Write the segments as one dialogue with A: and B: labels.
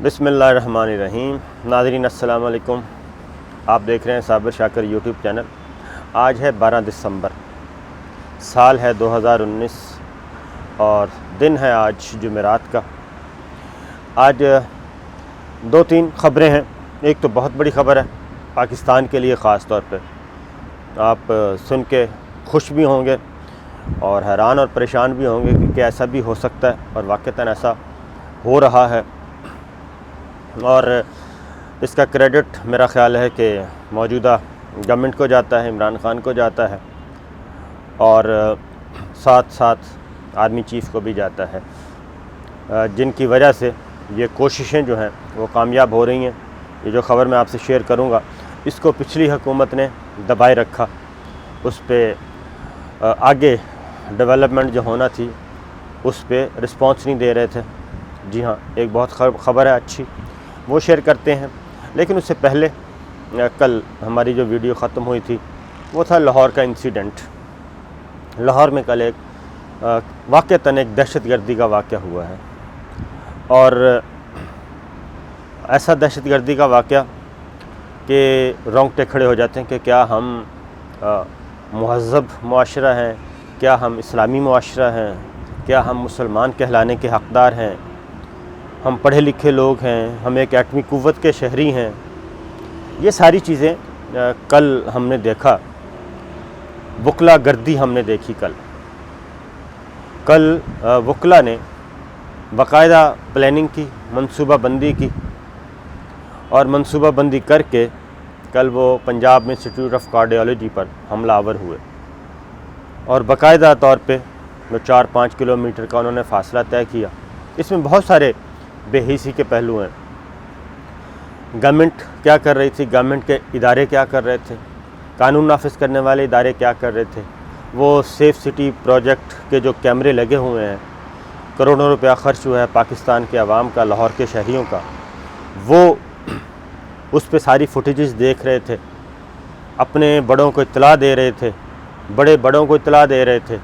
A: बिस्मिल्लाहिर्रहमानिर्रहीम। नाज़रीन अस्सलाम वालेकुम। आप देख रहे हैं साबिर शाकिर यूट्यूब चैनल। आज है 12 दिसंबर, साल है 2019 और दिन है आज जुमेरात का। आज दो तीन ख़बरें हैं। एक तो बहुत बड़ी ख़बर है पाकिस्तान के लिए ख़ास तौर पे, आप सुन के खुश भी होंगे और हैरान और परेशान भी होंगे कि ऐसा भी हो सकता है और वाक़तन ऐसा हो रहा है। और इसका क्रेडिट मेरा ख़्याल है कि मौजूदा गवर्नमेंट को जाता है, इमरान ख़ान को जाता है और साथ साथ आर्मी चीफ़ को भी जाता है, जिनकी वजह से ये कोशिशें जो हैं वो कामयाब हो रही हैं। ये जो ख़बर मैं आपसे शेयर करूँगा, इसको पिछली हुकूमत ने दबाए रखा, उस पे आगे डेवलपमेंट जो होना थी उस पे रिस्पॉन्स नहीं दे रहे थे। जी हाँ, एक बहुत ख़बर है अच्छी, वो शेयर करते हैं। लेकिन उससे पहले कल हमारी जो वीडियो ख़त्म हुई थी वो था लाहौर का इंसिडेंट। लाहौर में कल एक वाक़तन एक दहशतगर्दी का वाक़या हुआ है और ऐसा दहशतगर्दी का वाक़या कि रोंगटे खड़े हो जाते हैं कि क्या हम मुहज़्ज़ब मुआशरा हैं, क्या हम इस्लामी मुआशरा हैं, क्या हम मुसलमान कहलाने के हक़दार हैं, हम पढ़े लिखे लोग हैं, हम एक एटमी क़ुव्वत के शहरी हैं। ये सारी चीज़ें कल हमने देखा, वकला गर्दी हमने देखी। कल वकला ने बाकायदा प्लानिंग की, मनसूबा बंदी की और मनसूबा बंदी करके कल वो पंजाब में इंस्टीट्यूट ऑफ कार्डियोलॉजी पर हमलावर हुए और बाकायदा तौर पे वो 4-5 किलोमीटर का उन्होंने फ़ासला तय किया। इसमें बहुत सारे बेहिसी के पहलू हैं। गवर्नमेंट क्या कर रही थी, गवर्नमेंट के इदारे क्या कर रहे थे, कानून नाफिज करने वाले इदारे क्या कर रहे थे। वो सेफ़ सिटी प्रोजेक्ट के जो कैमरे लगे हुए हैं, करोड़ों रुपया ख़र्च हुआ है पाकिस्तान के अवाम का, लाहौर के शहरियों का, वो उस पे सारी फुटेजेस देख रहे थे, अपने बड़ों को इत्तला दे रहे थे, बड़ों को इत्तला दे रहे थे।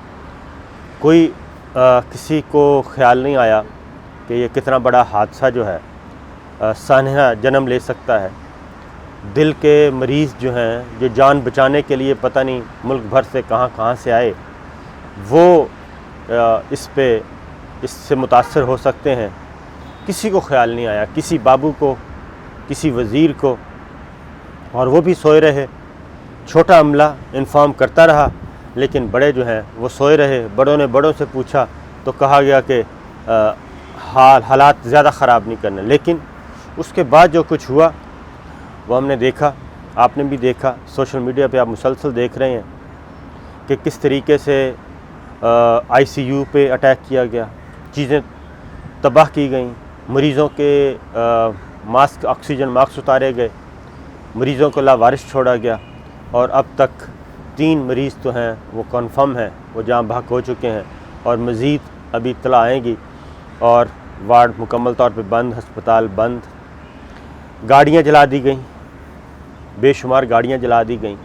A: कोई किसी को ख्याल नहीं आया कि ये कितना बड़ा हादसा जो है सानहा जन्म ले सकता है। दिल के मरीज़ जो हैं, जो जान बचाने के लिए पता नहीं मुल्क भर से कहाँ से आए, वो इससे मुतासर हो सकते हैं। किसी को ख्याल नहीं आया, किसी बाबू को, किसी वज़ीर को, और वो भी सोए रहे। छोटा अमला इन्फॉर्म करता रहा, लेकिन बड़े जो हैं वो सोए रहे। बड़ों ने बड़ों से पूछा तो कहा गया कि हालात ज़्यादा ख़राब नहीं करने। लेकिन उसके बाद जो कुछ हुआ वो हमने देखा, आपने भी देखा, सोशल मीडिया पे आप मुसलसल देख रहे हैं कि किस तरीके से ICU पे अटैक किया गया, चीज़ें तबाह की गई, मरीज़ों के मास्क, ऑक्सीजन मास्क उतारे गए, मरीज़ों को लावारिस छोड़ा गया और अब तक 3 मरीज़ तो हैं वो कन्फर्म हैं, वो जाँ बहक हो चुके हैं और मज़ीद अभी इत्तला आएंगी। और वार्ड मुकम्मल तौर पे बंद, अस्पताल बंद, गाड़ियाँ जला दी गई, बेशुमार गाड़ियाँ जला दी गई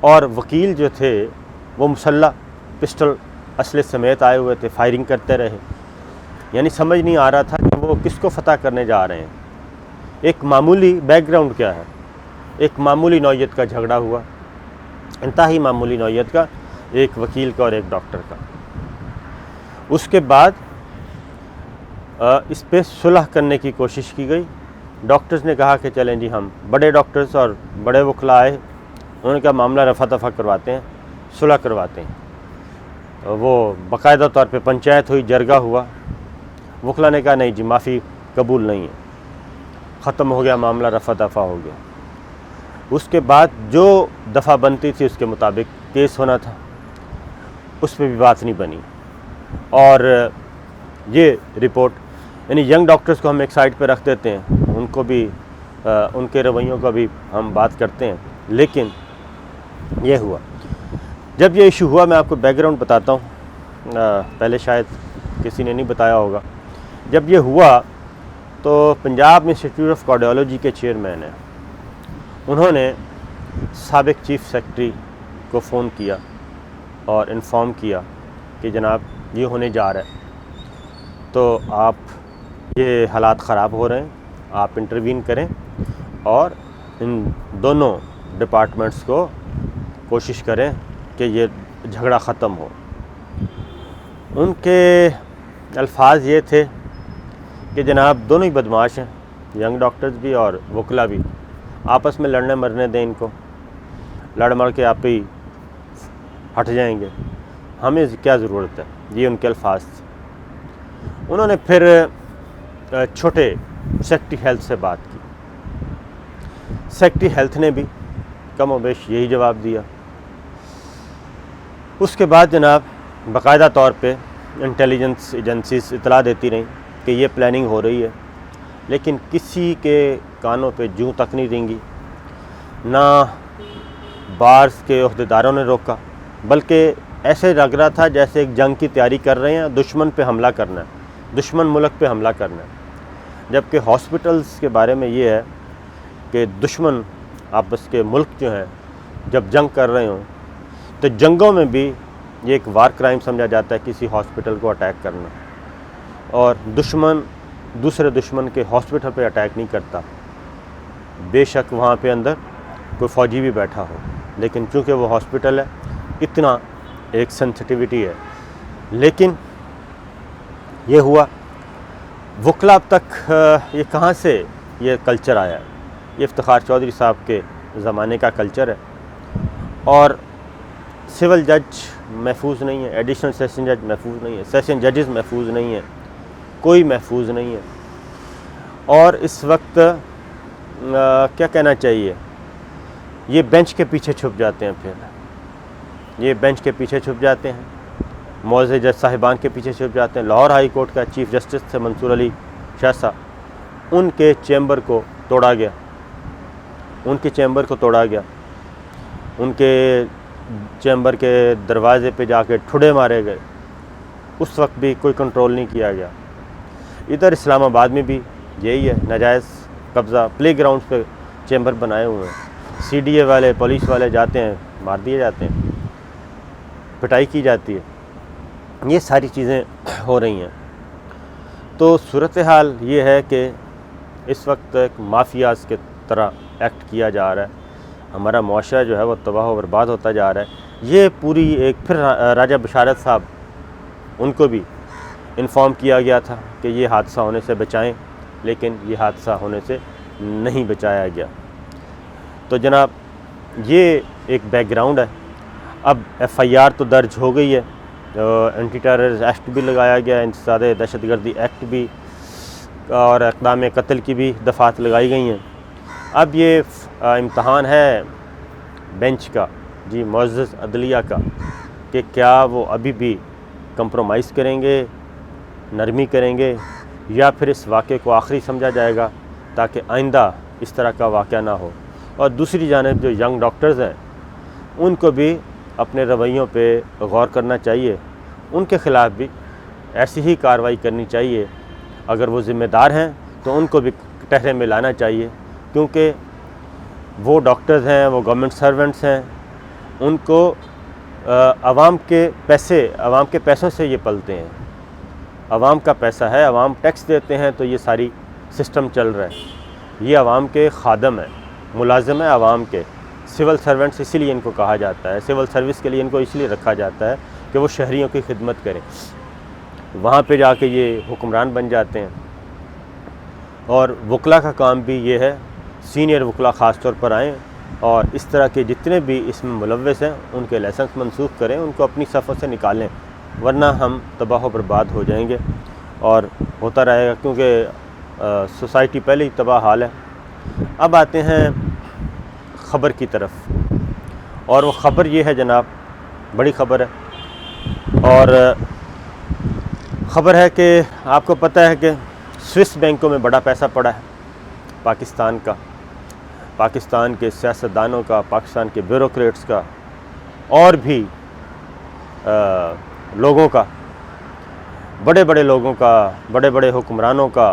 A: और वकील जो थे वो मुसल्ला पिस्टल असले समेत आए हुए थे, फायरिंग करते रहे। यानी समझ नहीं आ रहा था कि वो किसको फ़तह करने जा रहे हैं। एक मामूली बैकग्राउंड क्या है, एक मामूली नौइयत का झगड़ा हुआ, इंतहाई मामूली नौइयत का, एक वकील का और एक डॉक्टर का। उसके बाद इस पे सुलह करने की कोशिश की गई। डॉक्टर्स ने कहा कि चलें जी, हम बड़े डॉक्टर्स और बड़े वकला आए, उन्होंने कहा मामला रफ़ा दफ़ा करवाते हैं, सुलह करवाते हैं। तो वो बाकायदा तौर पे पंचायत हुई, जरगा हुआ। वकला ने कहा नहीं जी, माफ़ी कबूल नहीं है, ख़त्म हो गया मामला, रफ़ा दफ़ा हो गया। उसके बाद जो दफ़ा बनती थी उसके मुताबिक केस होना था, उस पर भी बात नहीं बनी। और ये रिपोर्ट, यानी यंग डॉक्टर्स को हम एक साइड पे रख देते हैं, उनको भी उनके रवैयों का भी हम बात करते हैं। लेकिन ये हुआ, जब ये इशू हुआ, मैं आपको बैकग्राउंड बताता हूँ, पहले शायद किसी ने नहीं बताया होगा। जब ये हुआ तो पंजाब में इंस्टीट्यूट ऑफ कार्डियोलॉजी के चेयरमैन हैं, उन्होंने साबिक चीफ़ सेक्रेटरी को फ़ोन किया और इन्फॉर्म किया कि जनाब ये होने जा रहा है, तो आप, ये हालात ख़राब हो रहे हैं, आप इंटरवीन करें और इन दोनों डिपार्टमेंट्स को कोशिश करें कि ये झगड़ा ख़त्म हो। उनके अल्फाज ये थे कि जनाब दोनों ही बदमाश हैं, यंग डॉक्टर्स भी और वकला भी, आपस में लड़ने मरने दें इनको, लड़ मर के आप ही हट जाएंगे, हमें क्या ज़रूरत है। ये उनके अल्फाज थे। उन्होंने फिर छोटे सेक्रेटरी हेल्थ से बात की। सेक्रेटरी हेल्थ ने भी कम व बेश यही जवाब दिया। उसके बाद जनाब बाकायदा तौर पे इंटेलिजेंस एजेंसीज इतला देती रहीं कि ये प्लानिंग हो रही है, लेकिन किसी के कानों पे जूं तक नहीं रेंगी। ना बार्स के ओहदेदारों ने रोका, बल्कि ऐसे लग रहा था जैसे एक जंग की तैयारी कर रहे हैं, दुश्मन पे हमला करना है, दुश्मन मुल्क पे हमला करना है। जबकि हॉस्पिटल्स के बारे में ये है कि दुश्मन आपस के मुल्क जो हैं जब जंग कर रहे हों तो जंगों में भी ये एक वार क्राइम समझा जाता है किसी हॉस्पिटल को अटैक करना, और दुश्मन दूसरे दुश्मन के हॉस्पिटल पे अटैक नहीं करता, बेशक वहाँ पे अंदर कोई फ़ौजी भी बैठा हो, लेकिन चूँकि वो हॉस्पिटल है इतना एक सेंसिटिविटी है। लेकिन ये हुआ वकला अब तक ये कहाँ से ये कल्चर आया है? ये इफ्तिखार चौधरी साहब के ज़माने का कल्चर है। और सिविल जज महफूज नहीं है, एडिशनल सेशन जज महफूज नहीं है, सेशन जजेस महफूज नहीं है, कोई महफूज नहीं है। और इस वक्त क्या कहना चाहिए, ये बेंच के पीछे छुप जाते हैं, फिर ये बेंच के पीछे छुप जाते हैं, मौज़े जज साहिबान के पीछे छुप जाते हैं। लाहौर हाई कोर्ट का चीफ जस्टिस थे मंसूर अली शाह साहब, उनके चैम्बर को तोड़ा गया, उनके चैम्बर को तोड़ा गया, उनके चैम्बर के दरवाज़े पे जाके ठुडे मारे गए, उस वक्त भी कोई कंट्रोल नहीं किया गया। इधर इस्लामाबाद में भी यही है, नाजायज़ कब्ज़ा, प्ले ग्राउंड पे चैम्बर बनाए हुए हैं, CDA वाले पुलिस वाले जाते हैं, मार दिए जाते हैं, पिटाई की जाती है, ये सारी चीज़ें हो रही हैं। तो सूरत हाल ये है कि इस वक्त एक माफियाज़ के तरह एक्ट किया जा रहा है, हमारा मुआशरा जो है वो तबाह व बर्बाद होता जा रहा है। ये पूरी एक फिर राजा बशारत साहब, उनको भी इन्फॉर्म किया गया था कि ये हादसा होने से बचाएं, लेकिन ये हादसा होने से नहीं बचाया गया। तो जनाब ये एक बैकग्राउंड है। अब FIR तो दर्ज हो गई है, एंटी टेरर एक्ट भी लगाया गया, इंसदाद दहशतगर्दी एक्ट भी और इक़दाम कत्ल की भी दफ़ात लगाई गई हैं। अब ये इम्तहान है बेंच का, जी मुअज़्ज़ज़ अदलिया का, कि क्या वो अभी भी कंप्रोमाइज़ करेंगे, नरमी करेंगे, या फिर इस वाक़े को आखिरी समझा जाएगा ताकि आइंदा इस तरह का वाक़या ना हो। और दूसरी जानिब जो यंग डॉक्टर्स हैं उनको भी अपने रवैयों पे गौर करना चाहिए, उनके ख़िलाफ़ भी ऐसी ही कार्रवाई करनी चाहिए। अगर वो ज़िम्मेदार हैं तो उनको भी टहरे में लाना चाहिए, क्योंकि वो डॉक्टर्स हैं, वो गवर्नमेंट सर्वेंट्स हैं, उनको आवाम के पैसों से ये पलते हैं, आवाम का पैसा है, आवाम टैक्स देते हैं, तो ये सारी सिस्टम चल रहा है। ये आवाम के खादम है, मुलाजिम है आवाम के, सिविल सर्वेंट्स इसीलिए इनको कहा जाता है, सिविल सर्विस के लिए इनको इसलिए रखा जाता है कि वो शहरियों की खिदमत करें। वहाँ पे जाके ये हुक्मरान बन जाते हैं। और वकला का काम भी ये है, सीनियर वकला ख़ास तौर पर आएँ और इस तरह के जितने भी इसमें मुलव्वस हैं उनके लाइसेंस मनसूख करें, उनको अपनी सफ़ों से निकालें, वरना हम तबाह व बर्बाद हो जाएंगे और होता रहेगा, क्योंकि सोसाइटी पहले ही तबाह हाल है। अब आते हैं ख़बर की तरफ, और वो ख़बर ये है जनाब, बड़ी ख़बर है, और ख़बर है कि आपको पता है कि स्विस बैंकों में बड़ा पैसा पड़ा है पाकिस्तान का, पाकिस्तान के सियासतदानों का, पाकिस्तान के ब्यूरोक्रेट्स का, और भी लोगों का, बड़े बड़े लोगों का, बड़े बड़े हुक्मरानों का,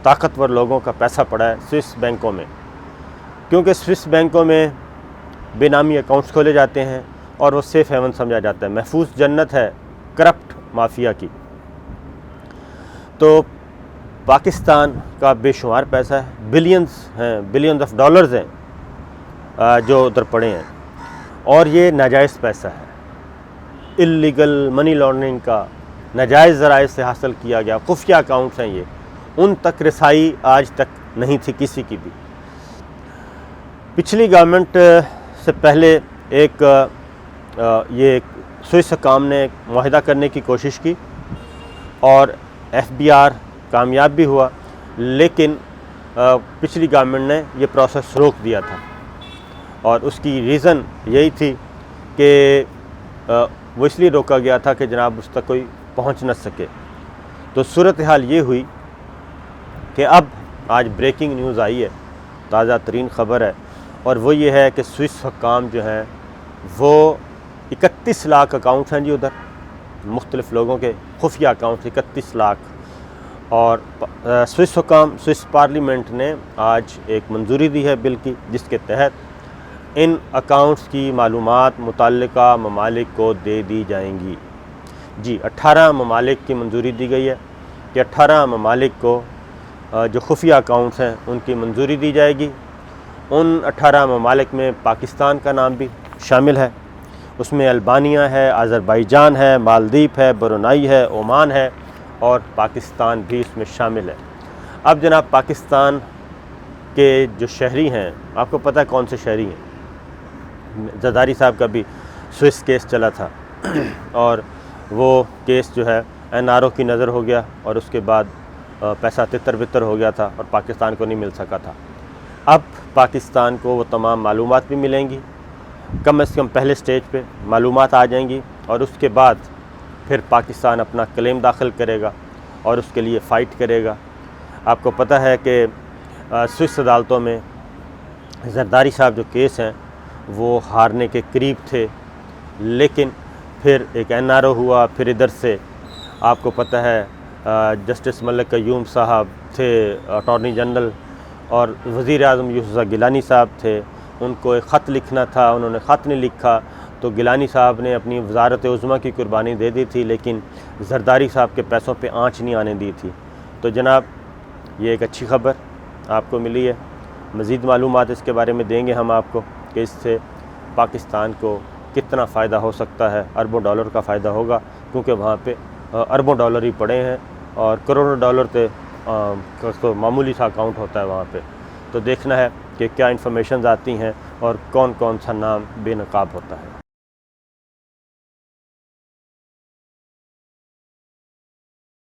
A: ताकतवर लोगों का पैसा पड़ा है स्विस बैंकों में। क्योंकि स्विस बैंकों में बेनामी अकाउंट्स खोले जाते हैं और वो सेफ़ हेवन समझा जाता है, महफूज जन्नत है करप्ट माफिया की। तो पाकिस्तान का बेशुमार पैसा है, बिलियंस हैं, बिलियंस ऑफ डॉलर्स हैं जो उधर पड़े हैं, और ये नाजायज़ पैसा है, इल्लीगल मनी लॉन्ड्रिंग का नाजायज़ ज़राए से हासिल किया गया खुफिया अकाउंट्स हैं ये, उन तक रसाई आज तक नहीं थी किसी की भी। पिछली गवर्नमेंट से पहले ये स्विस हुकाम ने मुआहिदा करने की कोशिश की और FBR कामयाब भी हुआ, लेकिन पिछली गवर्नमेंट ने ये प्रोसेस रोक दिया था और उसकी रीज़न यही थी कि वो इसलिए रोका गया था कि जनाब उस तक कोई पहुंच न सके। तो सूरत हाल ये हुई कि अब आज ब्रेकिंग न्यूज़ आई है, ताज़ा तरीन ख़बर है, और वो ये है कि स्विस हुकाम जो हैं वो 31 लाख अकाउंट्स हैं जी उधर, मुख्तलिफ़ लोगों के खुफिया अकाउंट्स 31 लाख। और स्विस पार्लियामेंट ने आज एक मंजूरी दी है बिल की, जिसके तहत इन अकाउंट्स की मालूमात मुतल्लिका ममालिक को दे दी जाएंगी। जी 18 ममालिक की मंजूरी दी गई है कि 18 ममालिक को जो खुफिया अकाउंट्स हैं उनकी मंजूरी दी जाएगी। उन 18 ममालिक में पाकिस्तान का नाम भी शामिल है, उसमें अल्बानिया है, अज़रबैजान है, मालदीव है, ब्रुनई है, ओमान है और पाकिस्तान भी इसमें शामिल है। अब जनाब पाकिस्तान के जो शहरी हैं, आपको पता है कौन से शहरी हैं? जरदारी साहब का भी स्विस केस चला था और वो केस जो है NRO की नज़र हो गया और उसके बाद पैसा तितर बितर हो गया था और पाकिस्तान को नहीं मिल सका था। अब पाकिस्तान को वो तमाम मालूमात भी मिलेंगी, कम से कम पहले स्टेज पे मालूमात आ जाएंगी और उसके बाद फिर पाकिस्तान अपना क्लेम दाखिल करेगा और उसके लिए फ़ाइट करेगा। आपको पता है कि स्विस अदालतों में जरदारी साहब जो केस हैं वो हारने के करीब थे, लेकिन फिर एक NRO हुआ, फिर इधर से आपको पता है जस्टिस मलिक क़य्यूम साहब थे अटॉर्नी जनरल और वज़ीर आज़म यूसुफ़ गिलानी साहब थे, उनको एक ख़त लिखना था, उन्होंने ख़त नहीं लिखा तो गिलानी साहब ने अपनी वज़ारत उज़्मा की कुर्बानी दे दी थी, लेकिन जरदारी साहब के पैसों पे आँच नहीं आने दी थी। तो जनाब ये एक अच्छी ख़बर आपको मिली है, मज़ीद मालूमात इसके बारे में देंगे हम आपको कि इससे पाकिस्तान को कितना फ़ायदा हो सकता है। अरबों डॉलर का फ़ायदा होगा क्योंकि वहाँ पे अरबों डॉलर ही पड़े हैं और करोड़ों डॉलर तो मामूली सा अकाउंट होता है वहाँ पे। तो देखना है कि क्या इन्फॉर्मेशन आती हैं और कौन कौन सा नाम बेनकाब होता है।